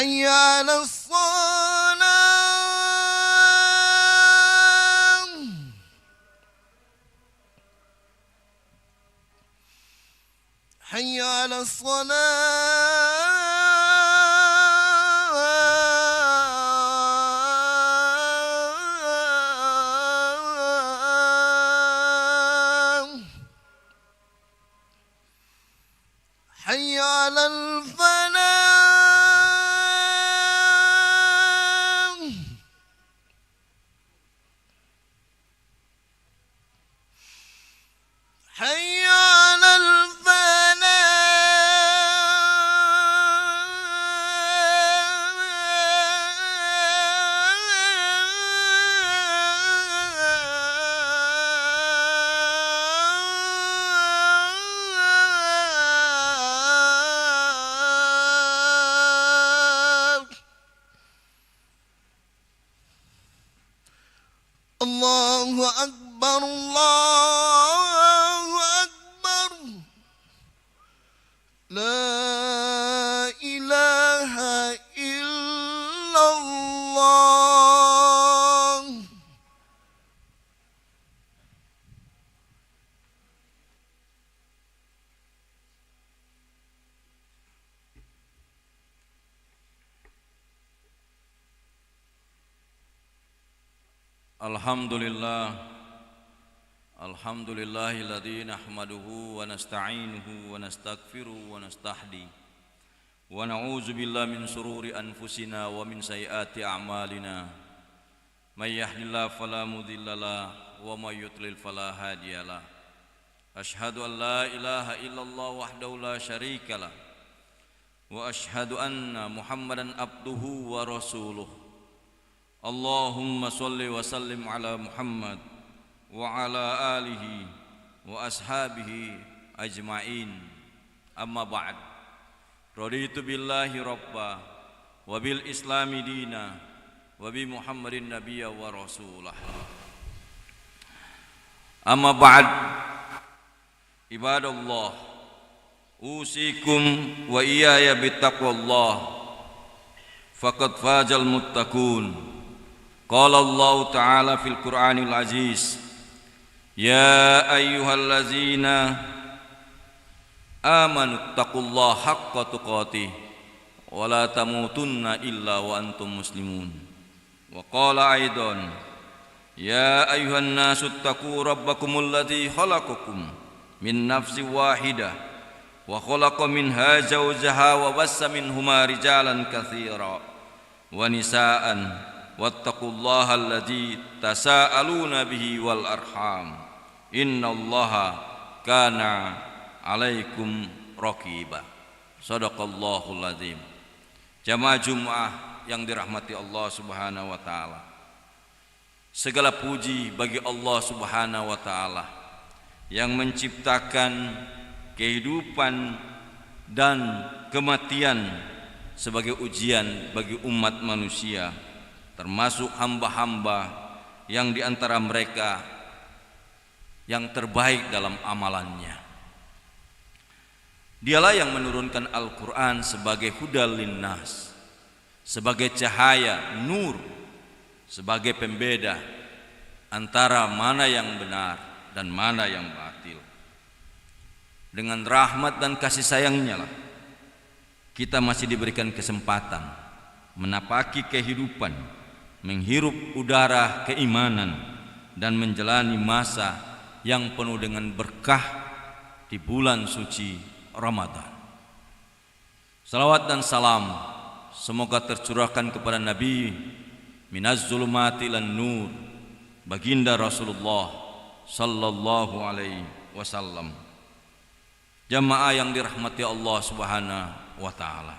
حي على الصلاة حي على الصلاة حي على الفلاح حي على الله أكبر الله أكبر لا إله إلا الله. Alhamdulillahilladzi nahmaduhu wa nasta'inuhu wa nastaghfiruhu wa nastahdi wa na'udzu billahi min shururi anfusina wa min sayyiati a'malina may yahdihillahu fala mudhillalah wa may yudlil fala hadiyalah. Asyhadu an la ilaha illallah wahdahu la syarikalah wa asyhadu anna Muhammadan abduhu wa rasuluh. Allahumma sholli wa sallim ala Muhammad wa ala alihi wa ashabihi ajma'in. Amma ba'd. Raditu billahi rabba wa bil islami dina wa bi Muhammadin nabiyya wa rasulah. Amma ba'd. Ibadallah, usikum wa iyaya bittaqwallah faqad fazal muttaqun. Qala Allah Ta'ala fil Qur'anil Aziz, ya ayyuhallazina amanu taqullaha haqqa tuqatih wa la tamutunna illa wa antum muslimun. Wa qala aidan, ya ayyuhan nasu taqu rabbakumul ladzi khalaqakum min nafsin wahidah wa khalaqa minha zawjaha wa bassa minhuma rijalan katsira wa nisaan wattaqullaha alladzi tasaaluna bihi wal arham innallaha kana 'alaikum raqiba. Shadaqallahul azim. Jamaah Jumat yang dirahmati Allah Subhanahu wa taala. Segala puji bagi Allah Subhanahu wa taala yang menciptakan kehidupan dan kematian sebagai ujian bagi umat manusia, termasuk hamba-hamba yang diantara mereka yang terbaik dalam amalannya. Dialah yang menurunkan Al-Quran sebagai hudal linnas, sebagai cahaya, nur, sebagai pembeda antara mana yang benar dan mana yang batil. Dengan rahmat dan kasih sayangnya lah kita masih diberikan kesempatan menapaki kehidupan, menghirup udara keimanan dan menjalani masa yang penuh dengan berkah di bulan suci Ramadan. Salawat dan salam semoga tercurahkan kepada Nabi minaz zulumati lan nur, baginda Rasulullah sallallahu alaihi wasallam. Jamaah yang dirahmati Allah Subhanahu wa taala.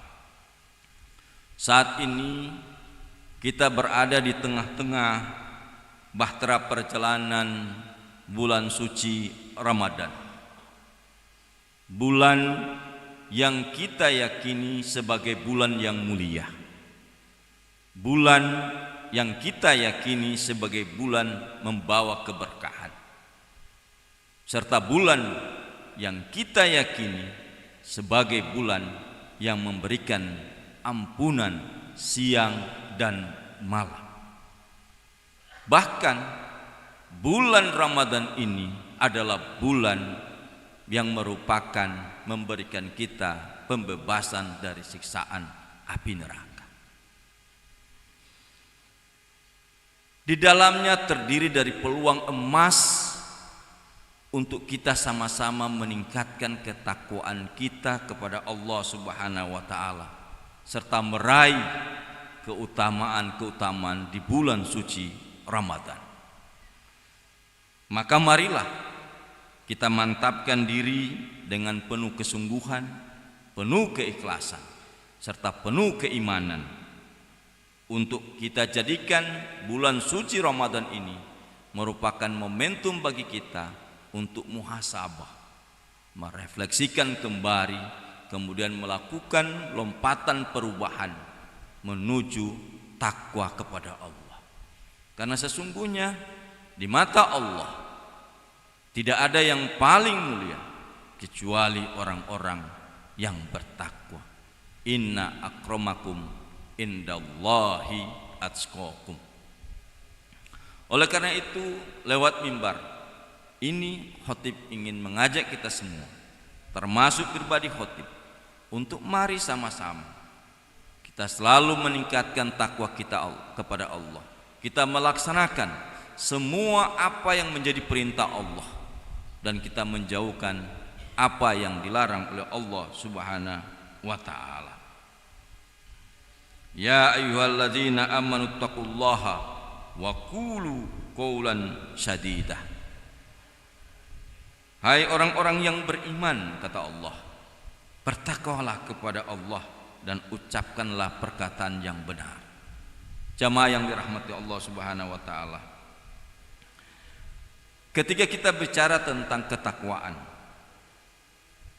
Saat ini kita berada di tengah-tengah bahtera perjalanan bulan suci Ramadan. Bulan yang kita yakini sebagai bulan yang mulia. Bulan yang kita yakini sebagai bulan membawa keberkahan. Serta bulan yang kita yakini sebagai bulan yang memberikan ampunan siang dan malam. Bahkan bulan Ramadan ini adalah bulan yang merupakan memberikan kita pembebasan dari siksaan api neraka. Di dalamnya terdiri dari peluang emas untuk kita sama-sama meningkatkan ketakwaan kita kepada Allah Subhanahu wa taala serta meraih keutamaan-keutamaan di bulan suci Ramadan. Maka marilah kita mantapkan diri dengan penuh kesungguhan, penuh keikhlasan, serta penuh keimanan untuk kita jadikan bulan suci Ramadan ini merupakan momentum bagi kita untuk muhasabah, merefleksikan kembali, kemudian melakukan lompatan perubahan menuju takwa kepada Allah. Karena sesungguhnya di mata Allah tidak ada yang paling mulia kecuali orang-orang yang bertakwa. Inna akramakum indallahi atqakum. Oleh karena itu, lewat mimbar ini khotib ingin mengajak kita semua, termasuk pribadi khotib, untuk mari sama-sama kita selalu meningkatkan takwa kita kepada Allah. Kita melaksanakan semua apa yang menjadi perintah Allah dan kita menjauhkan apa yang dilarang oleh Allah Subhanahu wa taala. Ya ayyuhalladzina amanu taqullaha wa qulu qawlan sadidah. Hai orang-orang yang beriman, kata Allah, bertakwalah kepada Allah dan ucapkanlah perkataan yang benar. Jamaah yang dirahmati Allah Subhanahu wa taala. Ketika kita bicara tentang ketakwaan,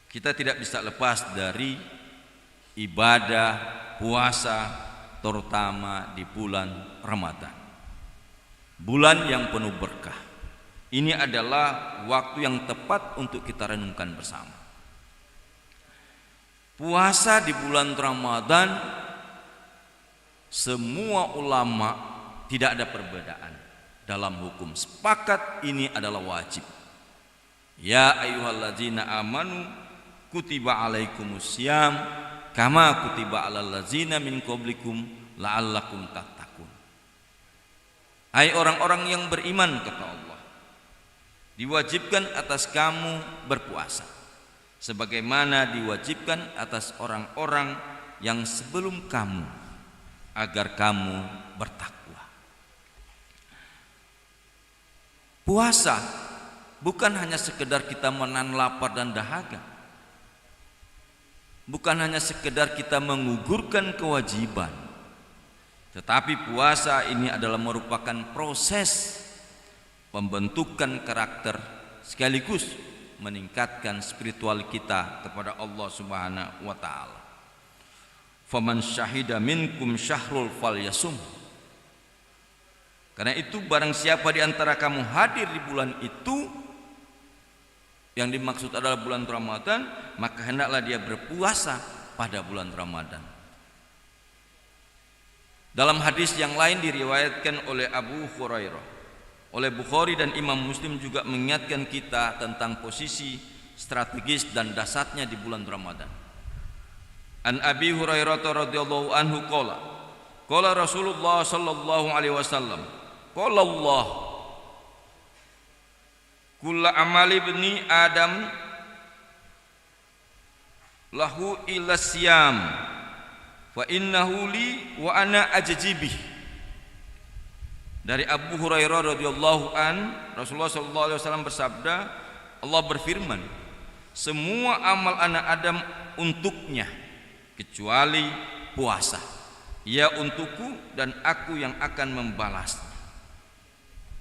kita tidak bisa lepas dari ibadah puasa, terutama di bulan Ramadan. Bulan yang penuh berkah. Ini adalah waktu yang tepat untuk kita renungkan bersama. Puasa di bulan Ramadan, semua ulama tidak ada perbedaan dalam hukum, sepakat ini adalah wajib. Ya ayyuhalladzina amanu kutiba alaikumusiyam kama kutiba alal ladzina min qablikum la'allakum tattaqun. Hai orang-orang yang beriman, kata Allah, diwajibkan atas kamu berpuasa sebagaimana diwajibkan atas orang-orang yang sebelum kamu agar kamu bertakwa. Puasa bukan hanya sekedar kita menahan lapar dan dahaga, bukan hanya sekedar kita menggugurkan kewajiban, tetapi puasa ini adalah merupakan proses pembentukan karakter sekaligus meningkatkan spiritual kita kepada Allah Subhanahu wa taala. Faman syahida minkum syahrul falyasum. Karena itu barang siapa di antara kamu hadir di bulan itu, yang dimaksud adalah bulan Ramadan, maka hendaklah dia berpuasa pada bulan Ramadan. Dalam hadis yang lain diriwayatkan oleh Abu Hurairah, oleh Bukhari dan Imam Muslim juga mengingatkan kita tentang posisi strategis dan dasarnya di bulan Ramadan. An Abi Hurairah radhiyallahu anhu qala Rasulullah sallallahu alaihi wasallam, qala Allah kullu amali ibni Adam lahu illa siyam fa innahu li wa ana ajjibih. Dari Abu Hurairah radhiyallahu an, Rasulullah sallallahu alaihi wasallam bersabda, Allah berfirman, semua amal anak Adam untuknya kecuali puasa. Ia untukku dan aku yang akan membalasnya.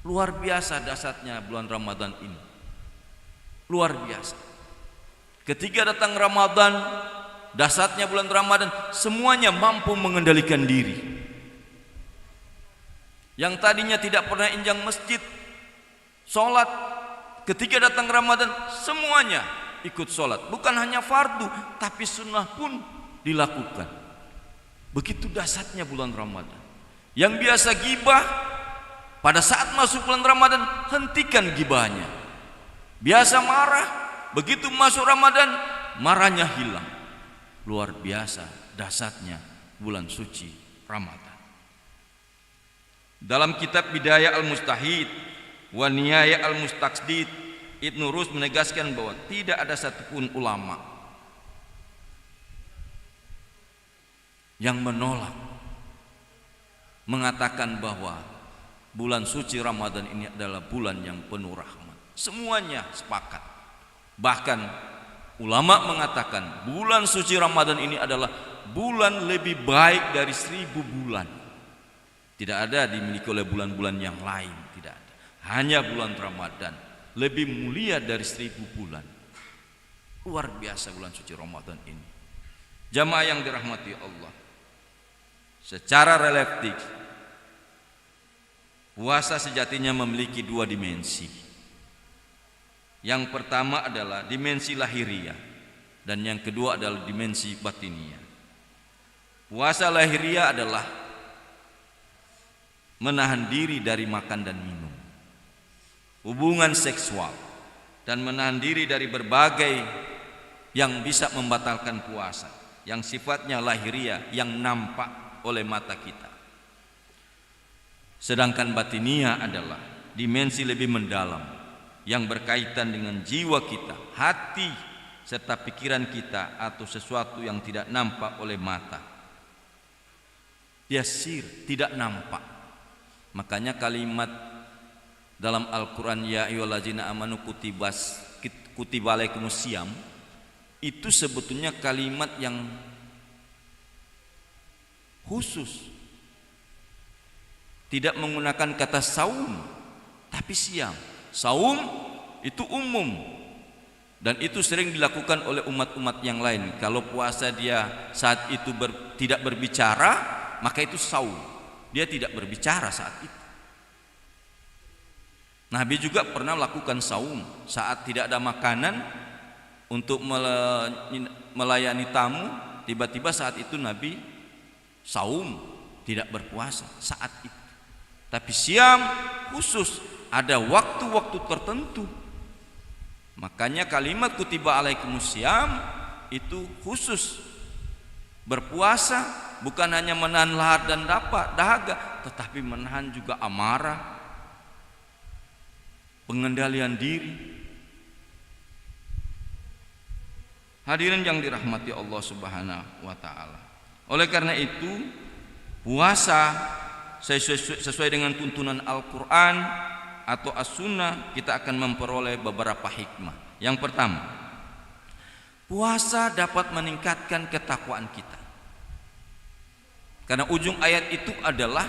Luar biasa dasarnya bulan Ramadan ini. Luar biasa. Ketika datang Ramadan, dasarnya bulan Ramadan, semuanya mampu mengendalikan diri. Yang tadinya tidak pernah injang masjid, sholat, ketika datang Ramadan, semuanya ikut sholat. Bukan hanya fardu, tapi sunnah pun dilakukan. Begitu dahsyatnya bulan Ramadan. Yang biasa gibah, pada saat masuk bulan Ramadan hentikan gibahnya. Biasa marah, begitu masuk Ramadan marahnya hilang. Luar biasa dahsyatnya bulan suci Ramadan. Dalam kitab Bidayah Al-Mustahid wa Nihayah Al-Mustaqsid, Ibnu Rus menegaskan bahwa tidak ada satupun ulama yang menolak, mengatakan bahwa bulan suci Ramadan ini adalah bulan yang penuh rahmat. Semuanya sepakat. Bahkan ulama mengatakan bulan suci Ramadan ini adalah bulan lebih baik dari 1000 bulan. Tidak ada dimiliki oleh bulan-bulan yang lain, tidak ada. Hanya bulan Ramadan lebih mulia dari 1000 bulan. Luar biasa bulan suci Ramadan ini. Jamaah yang dirahmati Allah, secara relatif puasa sejatinya memiliki 2 dimensi. Yang pertama adalah dimensi lahiriah dan yang kedua adalah dimensi batiniah. Puasa lahiriah adalah menahan diri dari makan dan minum, hubungan seksual, dan menahan diri dari berbagai yang bisa membatalkan puasa, yang sifatnya lahiriah, yang nampak oleh mata kita. Sedangkan batiniah adalah dimensi lebih mendalam yang berkaitan dengan jiwa kita, hati, serta pikiran kita, atau sesuatu yang tidak nampak oleh mata. Dia sir, tidak nampak. Makanya kalimat dalam Al-Quran, ya ayyuhallazina amanu kutiba alaikumusiyam, itu sebetulnya kalimat yang khusus, tidak menggunakan kata saum tapi siam. Saum itu umum dan itu sering dilakukan oleh umat-umat yang lain. Kalau puasa dia saat itu tidak berbicara, maka itu saum. Dia tidak berbicara saat itu. Nabi juga pernah melakukan saum saat tidak ada makanan untuk melayani tamu. Tiba-tiba saat itu Nabi saum, tidak berpuasa saat itu. Tapi siam khusus, ada waktu-waktu tertentu. Makanya kalimat kutiba alaikumusiyam itu khusus. Berpuasa bukan hanya menahan lahar dan dahaga, tetapi menahan juga amarah, pengendalian diri. Hadirin yang dirahmati Allah Subhanahu wa taala. Oleh karena itu, puasa sesuai dengan tuntunan Al-Quran atau As-Sunnah, kita akan memperoleh beberapa hikmah. Yang pertama, puasa dapat meningkatkan ketakwaan kita. Karena ujung ayat itu adalah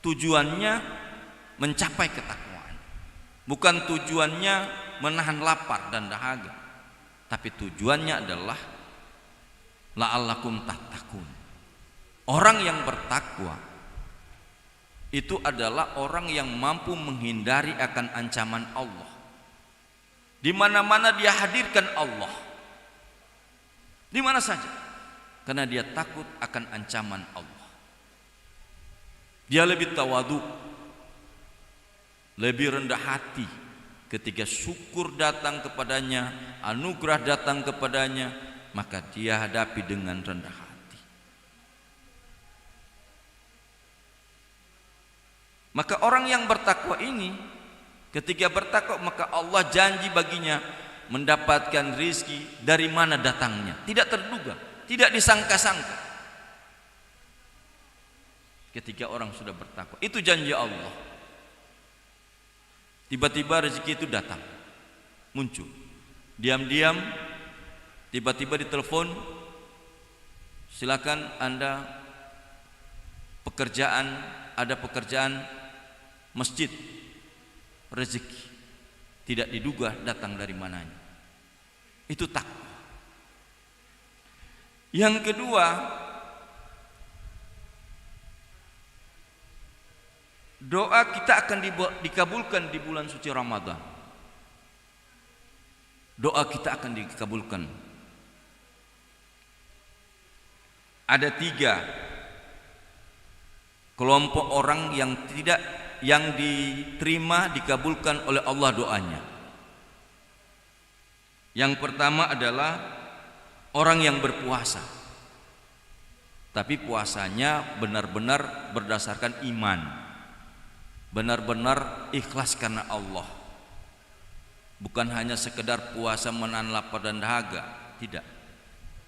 tujuannya mencapai ketakwaan. Bukan tujuannya menahan lapar dan dahaga, tapi tujuannya adalah la'allakum tattaqun. Orang yang bertakwa itu adalah orang yang mampu menghindari akan ancaman Allah. Di mana-mana dia hadirkan Allah, di mana saja, karena dia takut akan ancaman Allah. Dia lebih tawadu, lebih rendah hati ketika syukur datang kepadanya, anugerah datang kepadanya, maka dia hadapi dengan rendah hati. Maka orang yang bertakwa ini, ketika bertakwa, maka Allah janji baginya mendapatkan rizki dari mana datangnya, tidak terduga, tidak disangka-sangka. Ketika orang sudah bertakwa, itu janji Allah. Tiba-tiba rezeki itu datang, muncul, diam-diam, tiba-tiba ditelepon, silakan Anda ada pekerjaan masjid, rezeki tidak diduga datang dari mananya. Itu takwa. Yang kedua, doa kita akan dikabulkan di bulan suci Ramadan. Doa kita akan dikabulkan. ada 3 kelompok orang yang diterima dikabulkan oleh Allah doanya. Yang pertama adalah orang yang berpuasa, tapi puasanya benar-benar berdasarkan iman, benar-benar ikhlas karena Allah, bukan hanya sekedar puasa menahan lapar dan dahaga, tidak.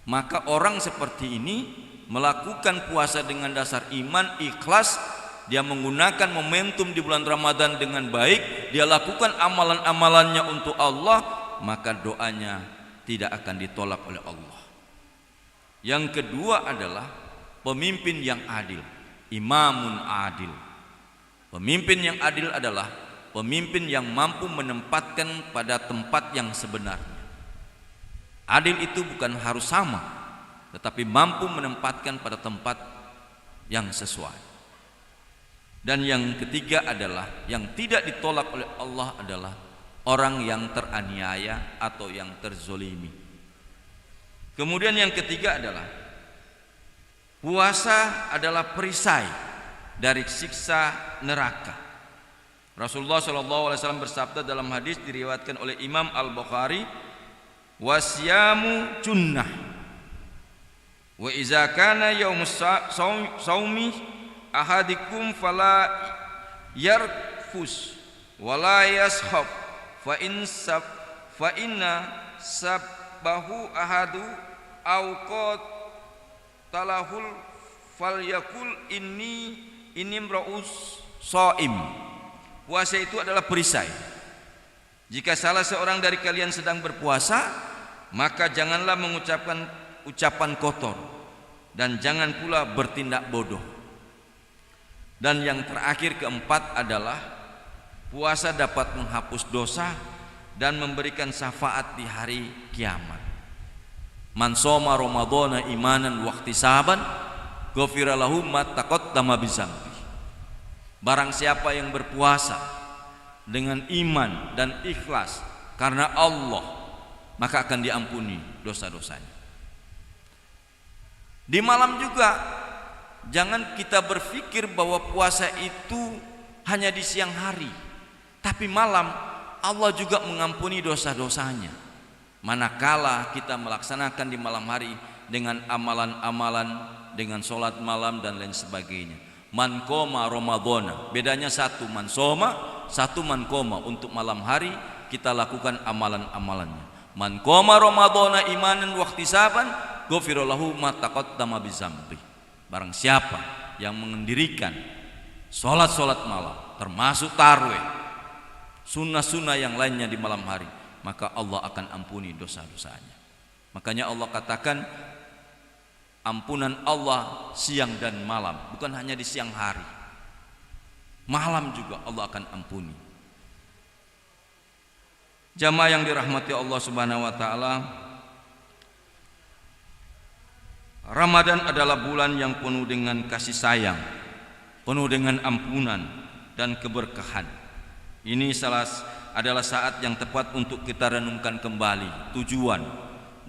Maka orang seperti ini melakukan puasa dengan dasar iman, ikhlas, dia menggunakan momentum di bulan Ramadan dengan baik, dia lakukan amalan-amalannya untuk Allah, maka doanya tidak akan ditolak oleh Allah. Yang kedua adalah pemimpin yang adil, imamun adil. Pemimpin yang adil adalah pemimpin yang mampu menempatkan pada tempat yang sebenarnya. Adil itu bukan harus sama, tetapi mampu menempatkan pada tempat yang sesuai. Dan yang ketiga adalah yang tidak ditolak oleh Allah adalah orang yang teraniaya atau yang terzolimi. Kemudian yang ketiga adalah puasa adalah perisai dari siksa neraka. Rasulullah SAW bersabda dalam hadis diriwayatkan oleh Imam Al-Bukhari, wasyamu junnah wa iza kana yaumus saumi ahadikum fala yarfus wala yashab fa inna sabbahu ahadu au qatalahul falyakul inni imraus shaim. Puasa itu adalah perisai. Jika salah seorang dari kalian sedang berpuasa, maka janganlah mengucapkan ucapan kotor dan jangan pula bertindak bodoh. Dan yang terakhir keempat adalah puasa dapat menghapus dosa dan memberikan syafaat di hari kiamat. Man shoma ramadhana imanan wa ihtisaban ghufira lahu ma taqaddama bidzambi. Barang siapa yang berpuasa dengan iman dan ikhlas karena Allah, maka akan diampuni dosa-dosanya. Di malam juga jangan kita berpikir bahwa puasa itu hanya di siang hari, tapi malam Allah juga mengampuni dosa-dosanya. Manakala kita melaksanakan di malam hari dengan amalan-amalan, dengan sholat malam dan lain sebagainya. Man qoma ramadhana, bedanya satu man soma, satu man qoma. Untuk malam hari kita lakukan amalan-amalannya. Man qoma ramadhana imanan wa ihtisaban ghufira lahu ma taqaddama bidzambi. Barang siapa yang mendirikan sholat-sholat malam, termasuk tarawih, sunnah-sunnah yang lainnya di malam hari, maka Allah akan ampuni dosa-dosanya. Makanya Allah katakan ampunan Allah siang dan malam, bukan hanya di siang hari, malam juga Allah akan ampuni. Jamaah yang dirahmati Allah Subhanahu wa taala, Ramadan adalah bulan yang penuh dengan kasih sayang, penuh dengan ampunan dan keberkahan. Ini adalah saat yang tepat untuk kita renungkan kembali tujuan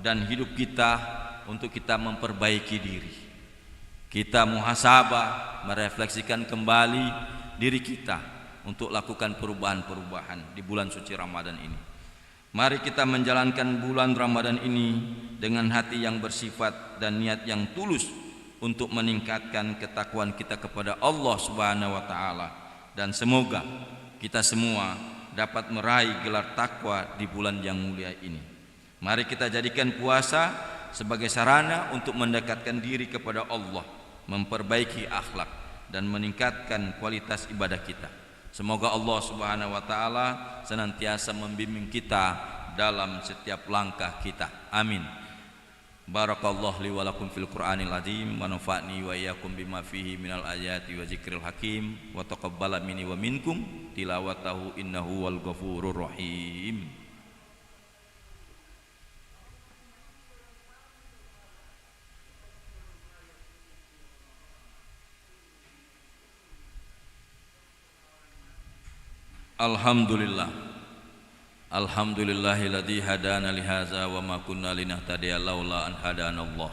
dan hidup kita, untuk kita memperbaiki diri. Kita muhasabah, merefleksikan kembali diri kita untuk lakukan perubahan-perubahan di bulan suci Ramadan ini. Mari kita menjalankan bulan Ramadan ini dengan hati yang bersifat dan niat yang tulus untuk meningkatkan ketakwaan kita kepada Allah Subhanahu wa taala, dan semoga kita semua dapat meraih gelar takwa di bulan yang mulia ini. Mari kita jadikan puasa sebagai sarana untuk mendekatkan diri kepada Allah, memperbaiki akhlak dan meningkatkan kualitas ibadah kita. Semoga Allah Subhanahu wa taala senantiasa membimbing kita dalam setiap langkah kita. Amin. Barakallahu li wa lakum fil Qur'anil azim wa nafa'ni wa iyyakum bima fihi minal ayati wa zikril hakim wa taqabbala minni wa minkum tilawatahu innahu wal ghafurur rahim. Alhamdulillah, alhamdulillahilladzi hadana lihaza wa ma kunna linahtadiya laula an hadanallah.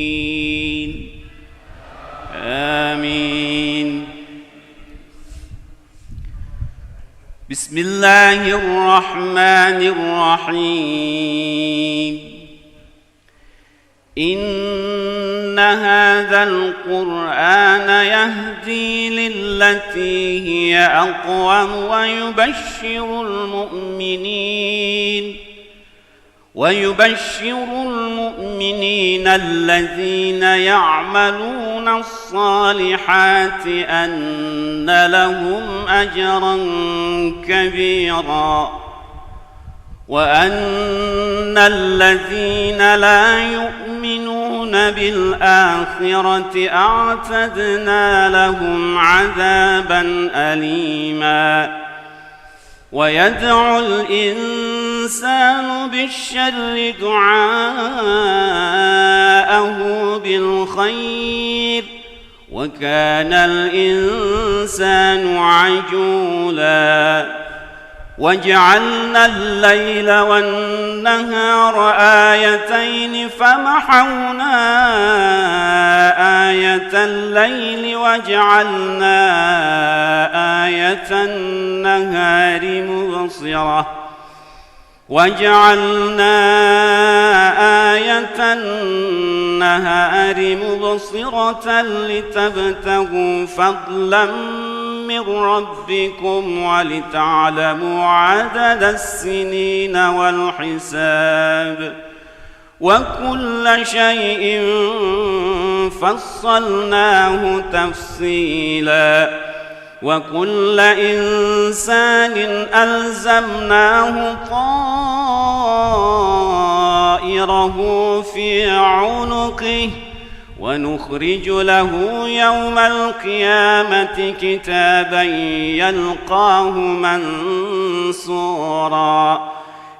بسم الله الرحمن الرحيم إن هذا القرآن يهدي للتي هي أقوم ويبشر المؤمنين الذين يعملون الصالحات أن لهم أجرا كبيرا وأن الذين لا يؤمنون بالآخرة أعتدنا لهم عذابا أليما ويدعو الإنسان بالشر دعاءه بالخير وكان الإنسان عجولا وجعلنا الليل والنهار آيتين فمحونا آية الليل وجعلنا آية النهار مبصرة لتبتغوا فضلا من ربكم ولتعلموا عدد السنين والحساب وكل شيء فصلناه تفصيلا وكل إنسان ألزمناه طائره في عنقه ونخرج له يوم القيامة كتابا يلقاه منصورا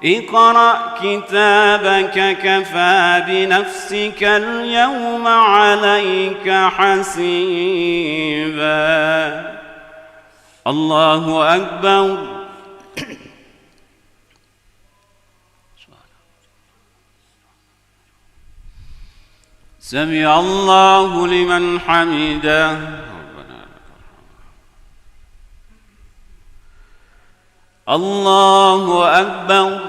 اقرأ كتابك كفى بنفسك اليوم عليك حسيبا الله أكبر سمع الله لمن حمده الله أكبر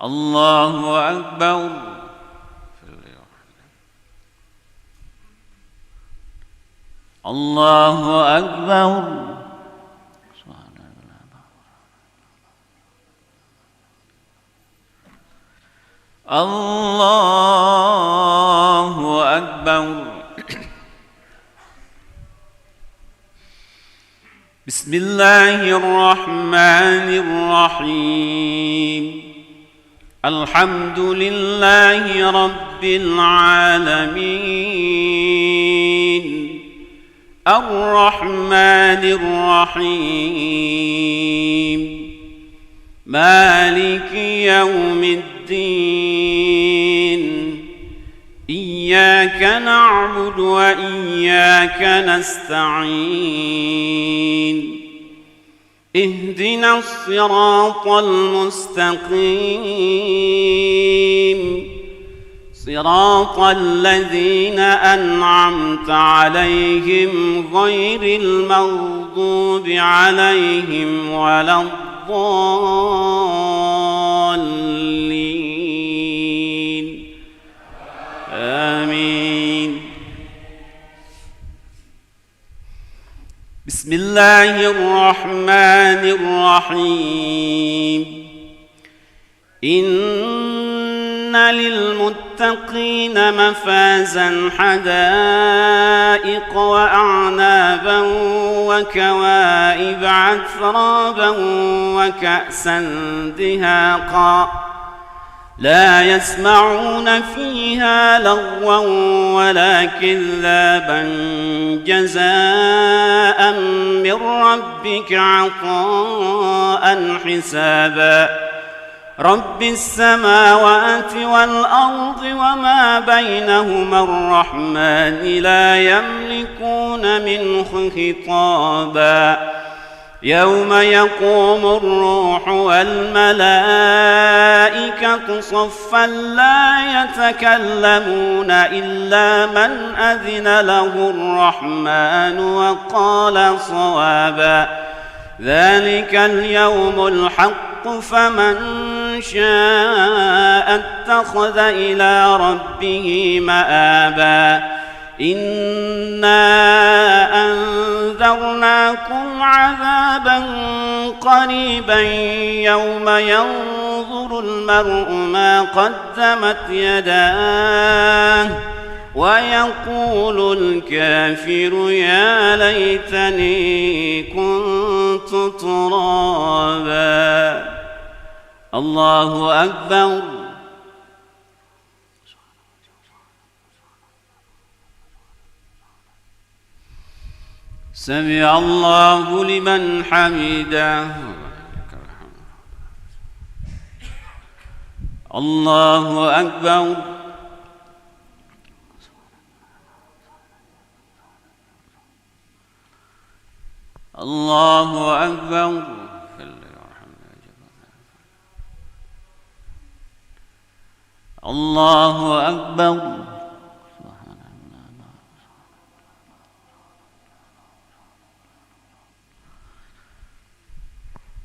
الله أكبر الله أكبر الله أكبر بسم الله الرحمن الرحيم الحمد لله رب العالمين الرحمن الرحيم مالك يوم الدين إياك نعبد وإياك نستعين اهدنا الصراط المستقيم صراط الذين أنعمت عليهم غير المغضوب عليهم ولا الضالين آمين بسم الله الرحمن الرحيم إن للمتقين مفازا حدائق وأعنابا وكواعب عترابا وكأسا دهاقا لا يسمعون فيها لغوا ولا كذابا جزاء من ربك عطاء حسابا رب السماوات والأرض وما بينهما الرحمن لا يملكون منه خطابا يوم يقوم الروح والملائكة صفا لا يتكلمون إلا من أذن له الرحمن وقال صوابا ذلك اليوم الحق فمن شاء اتخذ إلى ربه مآبا إنا أنذرناكم عذابا قريبا يوم ينظر المرء ما قدمت يداه ويقول الكافر يا ليتني كنت ترابا. الله أكبر. سمع الله لمن حمده. الله أكبر. الله أكبر. الله أكبر.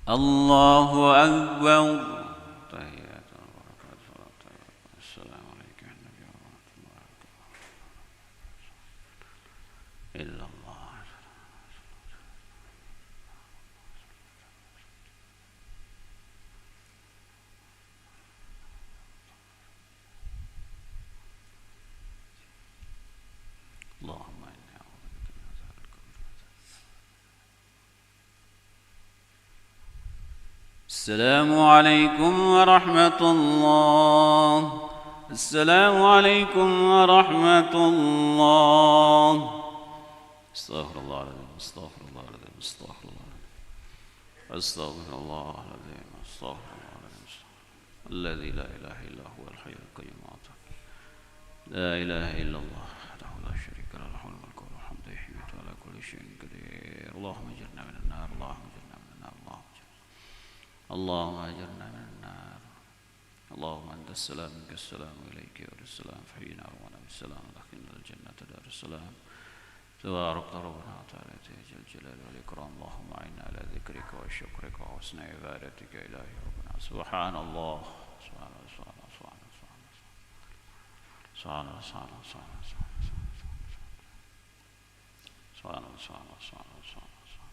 الله أكبر. السلام عليكم يا نبي ورحمة الله إلا الله. اللهم إني أعوذ بك من عذاب القبر. السلام عليكم ورحمة الله. السلام عليكم ورحمة الله. استغفر الله العظيم. استغفر الله العظيم. استغفر الله العظيم. استغفر الله العظيم. استغفر الله العظيم. الذي لا إله إلا هو الحي القيوم. لا إله إلا الله وحده لا شريك له له الملك وله الحمد يحيي على كل شيء قدير. اللهم اجرنا من النار. اللهم اجرنا من النار. اللهم اجرنا من النار. اللهم أنت السلام منك السلام إليك يرد السلام فحينا ربنا بالسلام ودخلنا الجنة دار السلام. تبارك ربنا وتعالى جل الجلال والإكرام. اللهم أعنا على ذكرك وشكرك وحسن عبادتك إلهي ربنا. سبحان الله. سبحان الله. سبحان الله. سبحان الله. سبحان الله. سبحان الله. سبحان الله. سبحان الله. سبحان الله. سبحان الله.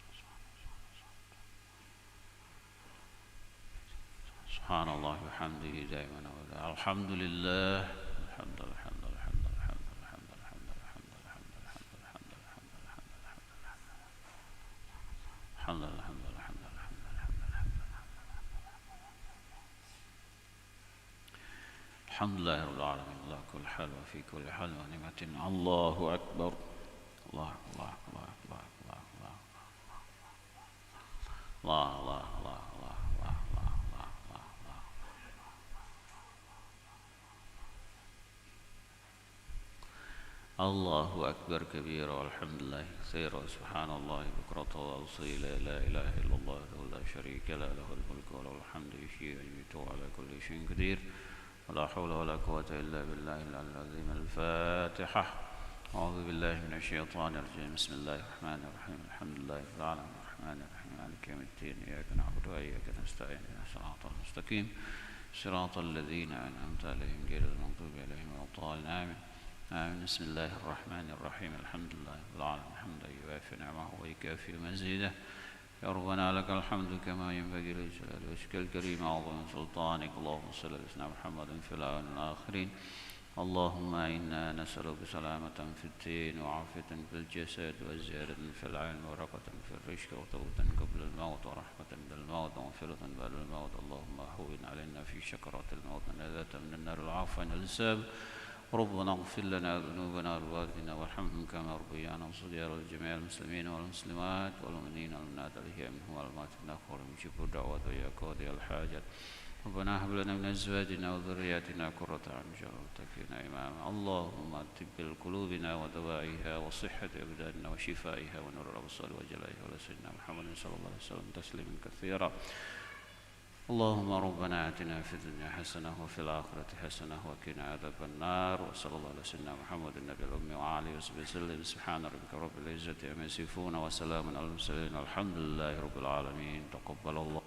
سبحان الله وبحمده دائما أبدا. الحمد لله. الحمد لله. الحمد لله. الحمد لله. الحمد لله. الحمد لله. الحمد لله. الحمد لله. الحمد لله. الحمد لله. الحمد لله. الحمد لله. الحمد لله رب العالمين على كل حال وفي كل حال ونعمة. الله أكبر. الله الله الله الله الله الله الله الله الله أكبر كبيرا والحمد لله كثيرا. سبحان الله بكرة وأصيلا. لا إله إلا الله لا شريك له له الملك وله الحمد يحيي ويميت على كل شيء قدير. ولا حول ولا قوة إلا بالله العلي العظيم. الفاتحة. أعوذ بالله من الشيطان الرجيم. بسم الله الرحمن الرحيم. الحمد لله رب العالمين الرحمن الرحيم مالك يوم الدين. إياك نعبد وإياك نستعين اهدنا الصراط المستقيم صراط الذين أنعمت عليهم غير المغضوب عليهم ولا الضالين. آمين. آمين. بسم الله الرحمن الرحيم. الحمد لله رب العالمين حمدا يوافي نعمه ويكافئ مزيده. يا ربنا لك الحمد كما ينبغي لجلال وجهك الكريم وعظيم سلطانك. اللهم صل على سيدنا محمد في الأولين والآخرين. اللهم إنا نسألك سلامة في الدين وعافية في الجسد وزيادة في العلم ورقة في الرزق وتوبة قبل الموت ورحمة بالموت ومغفرة بعد الموت. اللهم هون علينا في شكرات الموت ونجاة من النار العفو عن الحساب. ربنا اغفر لنا ذنوبنا والوالدنا وارحمهم كما ربيانا صغيرا ولجميع المسلمين والمسلمات والمؤمنين والمؤمنات الأحياء منهم والأموات إنك قريب مجيب الدعوات ويا قاضي الحاجات. ربنا هب لنا من أزواجنا وذرياتنا قرة أعين واجعلنا للمتقين إماما اللهم طب قلوبنا ودوائها وصحة أبداننا وشفائها ونور الأبصار وجلائها على سيدنا محمد صلى الله عليه وسلم تسليما كثيرا اللهم ربنا آتنا في الدنيا حسنة وفي الآخرة حسنة وقنا عذاب النار وصلى الله على سيدنا محمد النبي الأمي وعلى آله وصحبه وسلم سبحان ربك رب العزة عما يصفون وسلام على المرسلين الحمد لله رب العالمين تقبل الله